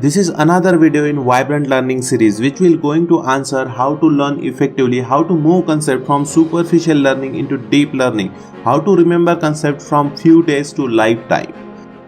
This is another video in Vibrant Learning series which will going to answer how to learn effectively, how to move concept from superficial learning into deep learning, how to remember concept from few days to lifetime.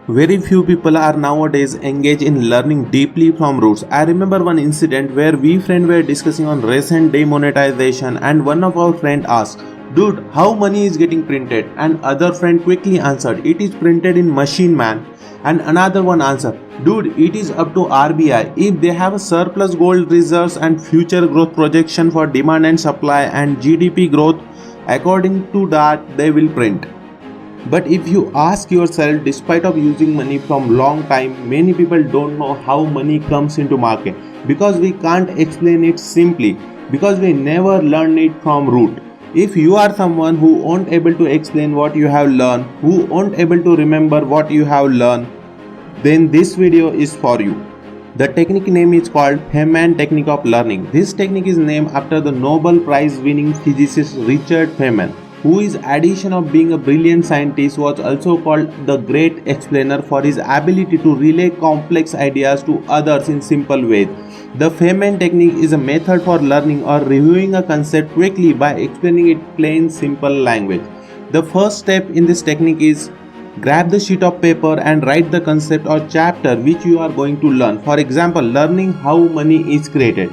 Very few people are nowadays engaged in learning deeply from roots. I remember one incident where we friends were discussing on recent demonetization and one of our friend asked, "Dude, how money is getting printed?" And other friend quickly answered, "It is printed in machine, man." And another one answered, "Dude, it is up to RBI. If they have a surplus gold reserves and future growth projection for demand and supply and GDP growth, according to that they will print." But if you ask yourself, despite of using money from long time, many people don't know how money comes into market because we can't explain it simply because we never learn it from root. If you are someone who aren't able to explain what you have learned, who aren't able to remember what you have learned, then this video is for you. The technique name is called FEYNMAN Technique of Learning. This technique is named after the Nobel Prize winning physicist Richard Feynman, who in addition of being a brilliant scientist was also called the great explainer for his ability to relay complex ideas to others in simple ways. The Feynman technique is a method for learning or reviewing a concept quickly by explaining it plain simple language. The first step in this technique is grab the sheet of paper and write the concept or chapter which you are going to learn. For example, learning how money is created.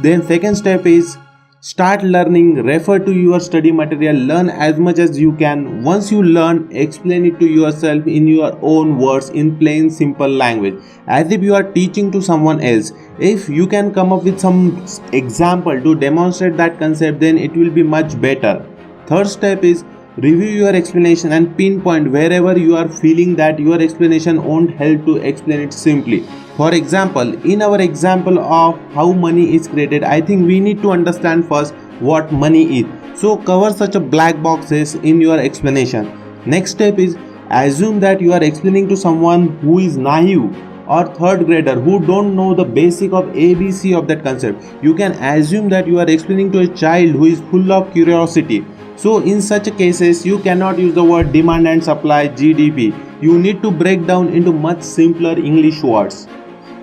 Then second step is start learning, refer to your study material, learn as much as you can. Once you learn, explain it to yourself in your own words in plain simple language as if you are teaching to someone else. If you can come up with some example to demonstrate that concept, then it will be much better. Third step is review your explanation and pinpoint wherever you are feeling that your explanation won't help to explain it simply. For example, in our example of how money is created, I think we need to understand first what money is. So cover such a black boxes in your explanation. Next step is assume that you are explaining to someone who is naive or third grader who don't know the basic of ABC of that concept. You can assume that you are explaining to a child who is full of curiosity. So in such cases, you cannot use the word demand and supply, GDP. You need to break down into much simpler English words.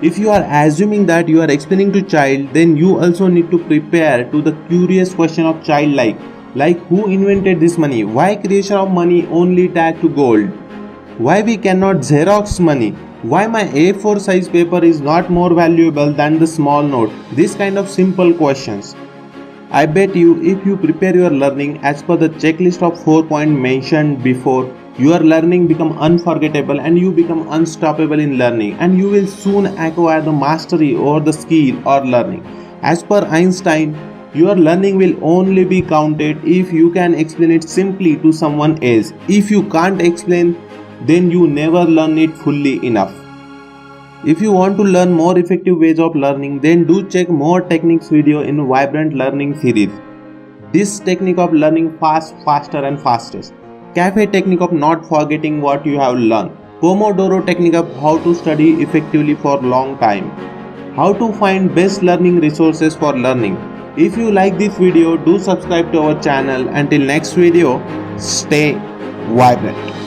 If you are assuming that you are explaining to child, then you also need to prepare to the curious question of child like who invented this money? Why creation of money only tagged to gold? Why we cannot Xerox money? Why my A4 size paper is not more valuable than the small note? This kind of simple questions. I bet you if you prepare your learning as per the checklist of 4 points mentioned before, your learning become unforgettable and you become unstoppable in learning, and you will soon acquire the mastery over the skill or learning. As per Einstein, your learning will only be counted if you can explain it simply to someone else. If you can't explain, then you never learn it fully enough. If you want to learn more effective ways of learning, then do check more techniques video in Vibrant Learning series. This technique of learning fast, faster and fastest. Cafe technique of not forgetting what you have learned. Pomodoro technique of how to study effectively for long time. How to find best learning resources for learning. If you like this video, do subscribe to our channel. Until next video, stay vibrant.